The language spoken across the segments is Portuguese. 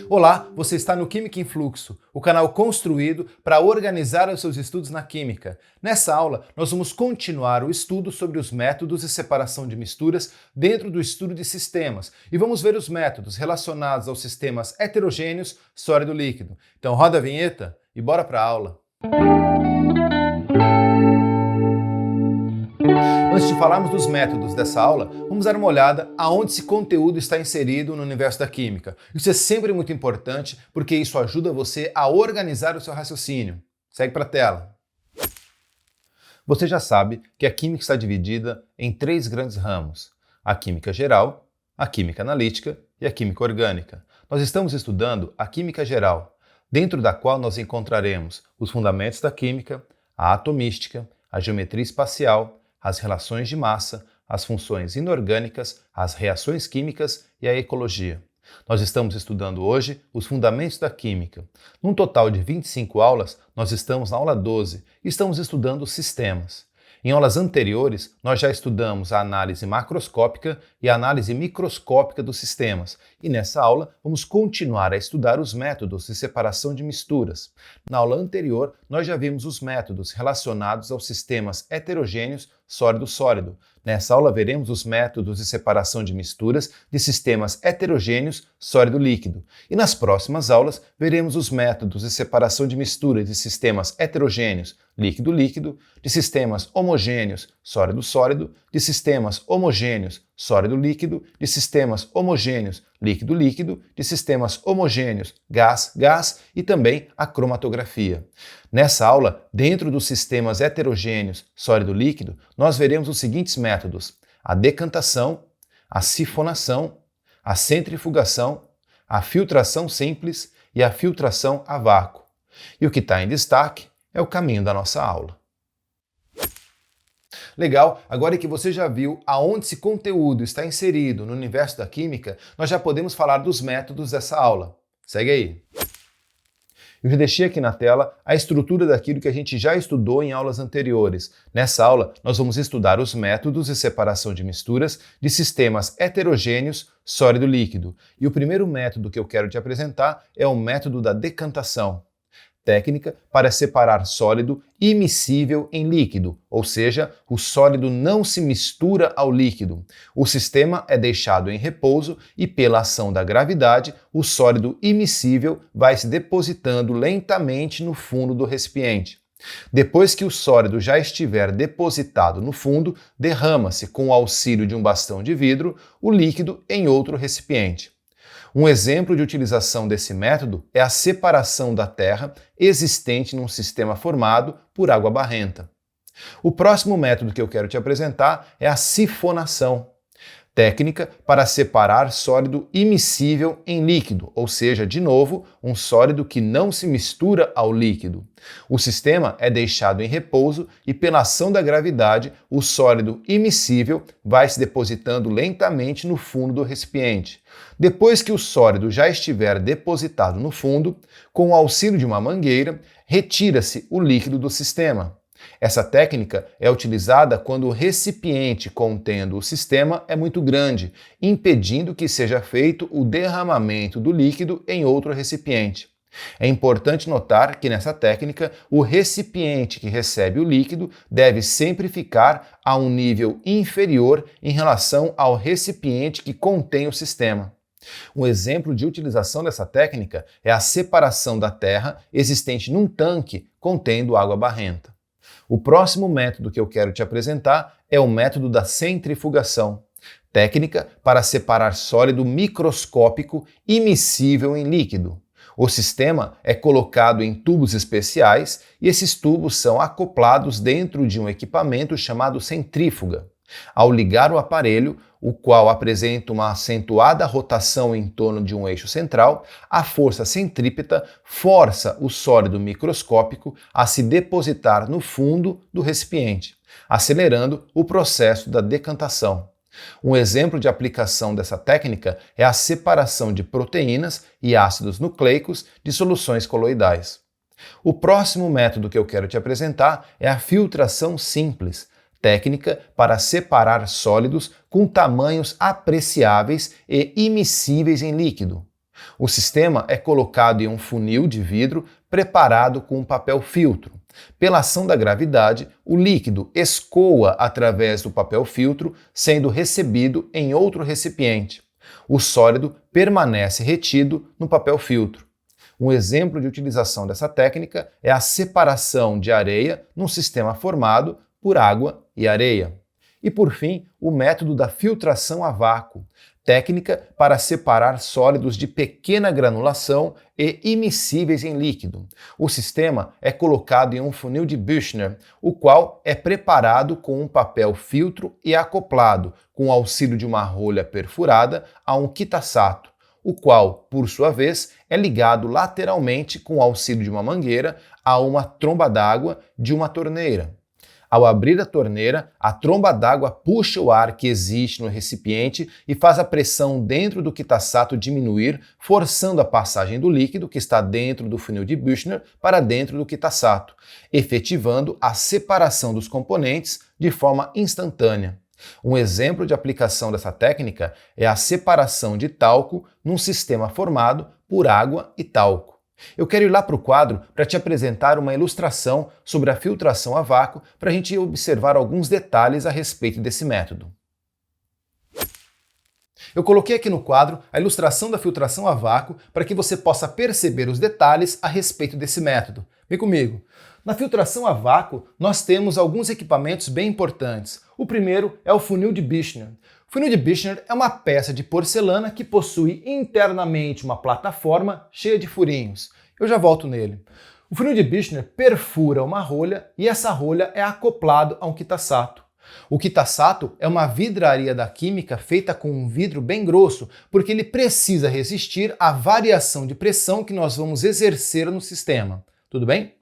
Olá, você está no Química em Fluxo, o canal construído para organizar os seus estudos na química. Nessa aula, nós vamos continuar o estudo sobre os métodos de separação de misturas dentro do estudo de sistemas e vamos ver os métodos relacionados aos sistemas heterogêneos, sólido e líquido. Então roda a vinheta e bora para a aula. Antes de falarmos dos métodos dessa aula, vamos dar uma olhada aonde esse conteúdo está inserido no universo da química. Isso é sempre muito importante porque isso ajuda você a organizar o seu raciocínio. Segue para a tela. Você já sabe que a química está dividida em três grandes ramos: a química geral, a química analítica e a química orgânica. Nós estamos estudando a química geral, dentro da qual nós encontraremos os fundamentos da química, a atomística, a geometria espacial, as relações de massa, as funções inorgânicas, as reações químicas e a ecologia. Nós estamos estudando hoje os fundamentos da química. Num total de 25 aulas, nós estamos na aula 12 e estamos estudando os sistemas. Em aulas anteriores, nós já estudamos a análise macroscópica e a análise microscópica dos sistemas. E nessa aula, vamos continuar a estudar os métodos de separação de misturas. Na aula anterior, nós já vimos os métodos relacionados aos sistemas heterogêneos sólido-sólido. Nessa aula, veremos os métodos de separação de misturas de sistemas heterogêneos sólido-líquido. E nas próximas aulas, veremos os métodos de separação de misturas de sistemas heterogêneos líquido-líquido, de sistemas homogêneos sólido-sólido, de sistemas homogêneos sólido-líquido, de sistemas homogêneos líquido-líquido, de sistemas homogêneos gás-gás e também a cromatografia. Nessa aula, dentro dos sistemas heterogêneos sólido-líquido, nós veremos os seguintes métodos: a decantação, a sifonação, a centrifugação, a filtração simples e a filtração a vácuo. E o que está em destaque é o caminho da nossa aula. Legal, agora que você já viu aonde esse conteúdo está inserido no universo da química, nós já podemos falar dos métodos dessa aula. Segue aí. Eu já deixei aqui na tela a estrutura daquilo que a gente já estudou em aulas anteriores. Nessa aula, nós vamos estudar os métodos de separação de misturas de sistemas heterogêneos sólido-líquido. E o primeiro método que eu quero te apresentar é o método da decantação. Técnica para separar sólido imiscível em líquido, ou seja, o sólido não se mistura ao líquido. O sistema é deixado em repouso e, pela ação da gravidade, o sólido imiscível vai se depositando lentamente no fundo do recipiente. Depois que o sólido já estiver depositado no fundo, derrama-se, com o auxílio de um bastão de vidro, o líquido em outro recipiente. Um exemplo de utilização desse método é a separação da terra existente num sistema formado por água barrenta. O próximo método que eu quero te apresentar é a sifonação, técnica para separar sólido imiscível em líquido, ou seja, de novo, um sólido que não se mistura ao líquido. O sistema é deixado em repouso e, pela ação da gravidade, o sólido imiscível vai se depositando lentamente no fundo do recipiente. Depois que o sólido já estiver depositado no fundo, com o auxílio de uma mangueira, retira-se o líquido do sistema. Essa técnica é utilizada quando o recipiente contendo o sistema é muito grande, impedindo que seja feito o derramamento do líquido em outro recipiente. É importante notar que nessa técnica, o recipiente que recebe o líquido deve sempre ficar a um nível inferior em relação ao recipiente que contém o sistema. Um exemplo de utilização dessa técnica é a separação da terra existente num tanque contendo água barrenta. O próximo método que eu quero te apresentar é o método da centrifugação, técnica para separar sólido microscópico imiscível em líquido. O sistema é colocado em tubos especiais e esses tubos são acoplados dentro de um equipamento chamado centrífuga. Ao ligar o aparelho, o qual apresenta uma acentuada rotação em torno de um eixo central, a força centrípeta força o sólido microscópico a se depositar no fundo do recipiente, acelerando o processo da decantação. Um exemplo de aplicação dessa técnica é a separação de proteínas e ácidos nucleicos de soluções coloidais. O próximo método que eu quero te apresentar é a filtração simples, técnica para separar sólidos com tamanhos apreciáveis e imiscíveis em líquido. O sistema é colocado em um funil de vidro preparado com um papel filtro. Pela ação da gravidade, o líquido escoa através do papel filtro, sendo recebido em outro recipiente. O sólido permanece retido no papel filtro. Um exemplo de utilização dessa técnica é a separação de areia num sistema formado por água e areia. E por fim, o método da filtração a vácuo, técnica para separar sólidos de pequena granulação e immiscíveis em líquido. O sistema é colocado em um funil de Büchner, o qual é preparado com um papel filtro e acoplado, com o auxílio de uma rolha perfurada, a um kitasato, o qual, por sua vez, é ligado lateralmente com o auxílio de uma mangueira a uma tromba d'água de uma torneira. Ao abrir a torneira, a tromba d'água puxa o ar que existe no recipiente e faz a pressão dentro do kitasato diminuir, forçando a passagem do líquido que está dentro do funil de Büchner para dentro do kitasato, efetivando a separação dos componentes de forma instantânea. Um exemplo de aplicação dessa técnica é a separação de talco num sistema formado por água e talco. Eu quero ir lá para o quadro para te apresentar uma ilustração sobre a filtração a vácuo para a gente observar alguns detalhes a respeito desse método. Eu coloquei aqui no quadro a ilustração da filtração a vácuo para que você possa perceber os detalhes a respeito desse método. Vem comigo! Na filtração a vácuo, nós temos alguns equipamentos bem importantes. O primeiro é o funil de Büchner. O funil de Büchner é uma peça de porcelana que possui internamente uma plataforma cheia de furinhos. Eu já volto nele. O funil de Büchner perfura uma rolha e essa rolha é acoplado a um kitasato. O kitasato é uma vidraria da química feita com um vidro bem grosso, porque ele precisa resistir à variação de pressão que nós vamos exercer no sistema. Tudo bem?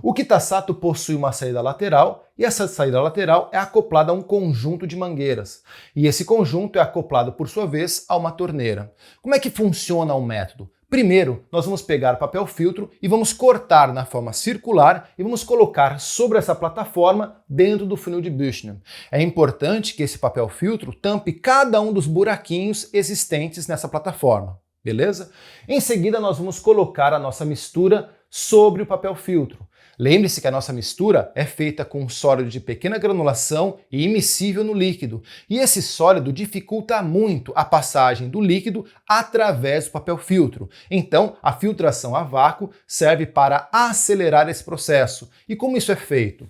O kitasato possui uma saída lateral e essa saída lateral é acoplada a um conjunto de mangueiras. E esse conjunto é acoplado, por sua vez, a uma torneira. Como é que funciona o método? Primeiro, nós vamos pegar papel filtro e vamos cortar na forma circular e vamos colocar sobre essa plataforma dentro do funil de Büchner. É importante que esse papel filtro tampe cada um dos buraquinhos existentes nessa plataforma, beleza? Em seguida, nós vamos colocar a nossa mistura sobre o papel filtro. Lembre-se que a nossa mistura é feita com um sólido de pequena granulação e immiscível no líquido, e esse sólido dificulta muito a passagem do líquido através do papel filtro. Então, a filtração a vácuo serve para acelerar esse processo. E como isso é feito?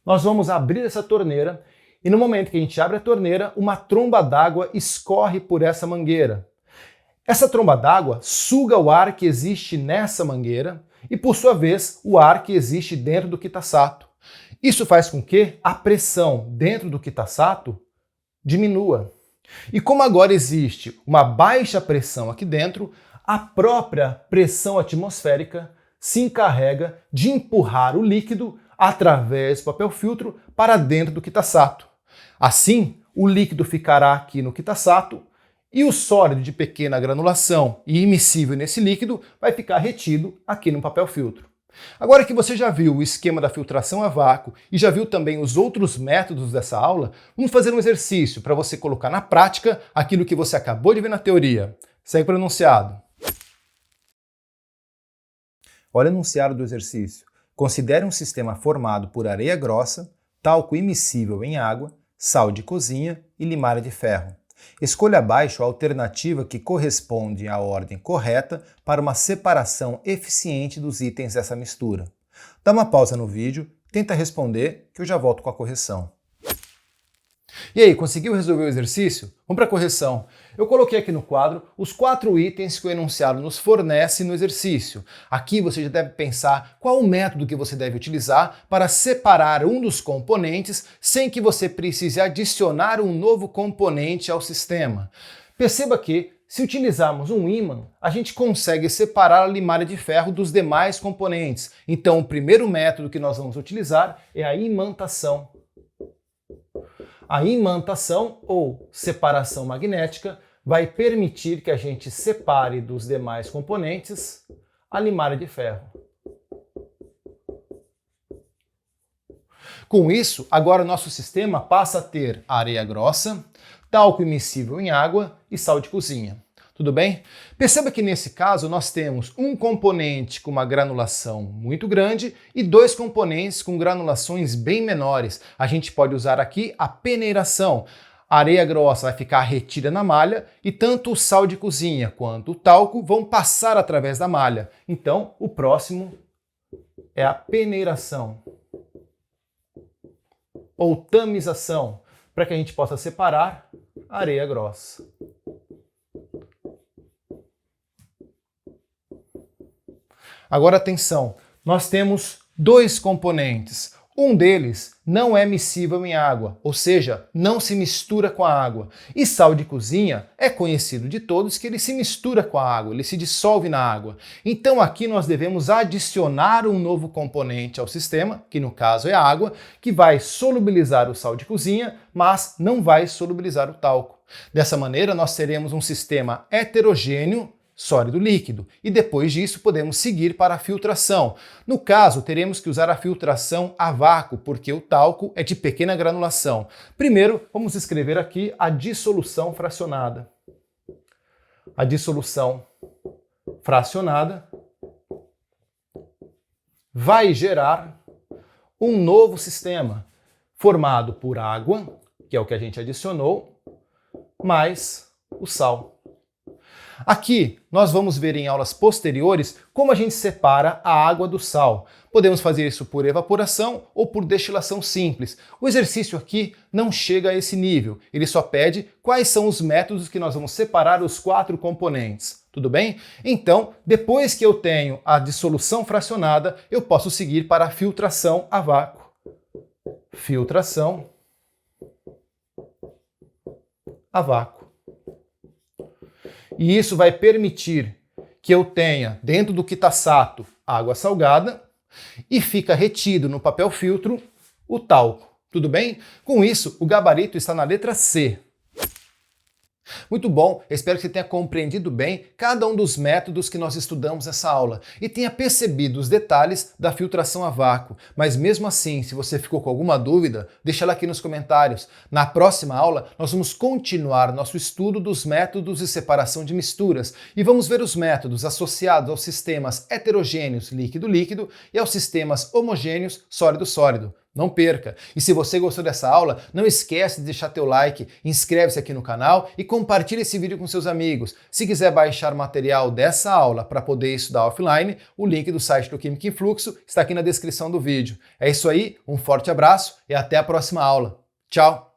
Nós vamos abrir essa torneira e no momento que a gente abre a torneira, uma tromba d'água escorre por essa mangueira. Essa tromba d'água suga o ar que existe nessa mangueira e, por sua vez, o ar que existe dentro do kitasato. Isso faz com que a pressão dentro do kitasato diminua. E como agora existe uma baixa pressão aqui dentro, a própria pressão atmosférica se encarrega de empurrar o líquido através do papel filtro para dentro do kitasato. Assim, o líquido ficará aqui no kitasato e o sólido de pequena granulação e immiscível nesse líquido vai ficar retido aqui no papel filtro. Agora que você já viu o esquema da filtração a vácuo e já viu também os outros métodos dessa aula, vamos fazer um exercício para você colocar na prática aquilo que você acabou de ver na teoria. Segue para o enunciado. Olha o enunciado do exercício. Considere um sistema formado por areia grossa, talco immiscível em água, sal de cozinha e limária de ferro. Escolha abaixo a alternativa que corresponde à ordem correta para uma separação eficiente dos itens dessa mistura. Dá uma pausa no vídeo, tenta responder que eu já volto com a correção. E aí, conseguiu resolver o exercício? Vamos para a correção. Eu coloquei aqui no quadro os 4 itens que o enunciado nos fornece no exercício. Aqui você já deve pensar qual o método que você deve utilizar para separar um dos componentes sem que você precise adicionar um novo componente ao sistema. Perceba que, se utilizarmos um ímã, a gente consegue separar a limária de ferro dos demais componentes. Então, o primeiro método que nós vamos utilizar é a imantação. A imantação, ou separação magnética, vai permitir que a gente separe dos demais componentes a limária de ferro. Com isso, agora o nosso sistema passa a ter areia grossa, talco immiscível em água e sal de cozinha. Tudo bem? Perceba que nesse caso nós temos um componente com uma granulação muito grande e dois componentes com granulações bem menores. A gente pode usar aqui a peneiração. A areia grossa vai ficar retida na malha e tanto o sal de cozinha quanto o talco vão passar através da malha. Então, o próximo é a peneiração ou tamização, para que a gente possa separar a areia grossa. Agora atenção, nós temos dois componentes. Um deles não é miscível em água, ou seja, não se mistura com a água. E sal de cozinha é conhecido de todos que ele se mistura com a água, ele se dissolve na água. Então aqui nós devemos adicionar um novo componente ao sistema, que no caso é a água, que vai solubilizar o sal de cozinha, mas não vai solubilizar o talco. Dessa maneira nós teremos um sistema heterogêneo, sólido líquido, e depois disso podemos seguir para a filtração. No caso, teremos que usar a filtração a vácuo, porque o talco é de pequena granulação. Primeiro, vamos escrever aqui a dissolução fracionada. A dissolução fracionada vai gerar um novo sistema, formado por água, que é o que a gente adicionou, mais o sal. Aqui nós vamos ver em aulas posteriores como a gente separa a água do sal. Podemos fazer isso por evaporação ou por destilação simples. O exercício aqui não chega a esse nível, ele só pede quais são os métodos que nós vamos separar os 4 componentes. Tudo bem? Então, depois que eu tenho a dissolução fracionada, eu posso seguir para a filtração a vácuo. Filtração a vácuo. E isso vai permitir que eu tenha, dentro do quitasato, água salgada e fica retido no papel filtro o talco. Tudo bem? Com isso, o gabarito está na letra C. Muito bom, espero que você tenha compreendido bem cada um dos métodos que nós estudamos nessa aula e tenha percebido os detalhes da filtração a vácuo. Mas mesmo assim, se você ficou com alguma dúvida, deixa ela aqui nos comentários. Na próxima aula, nós vamos continuar nosso estudo dos métodos de separação de misturas e vamos ver os métodos associados aos sistemas heterogêneos líquido-líquido e aos sistemas homogêneos sólido-sólido. Não perca! E se você gostou dessa aula, não esquece de deixar teu like, inscreve-se aqui no canal e compartilhe esse vídeo com seus amigos. Se quiser baixar material dessa aula para poder estudar offline, o link do site do Química em Fluxo está aqui na descrição do vídeo. É isso aí, um forte abraço e até a próxima aula. Tchau!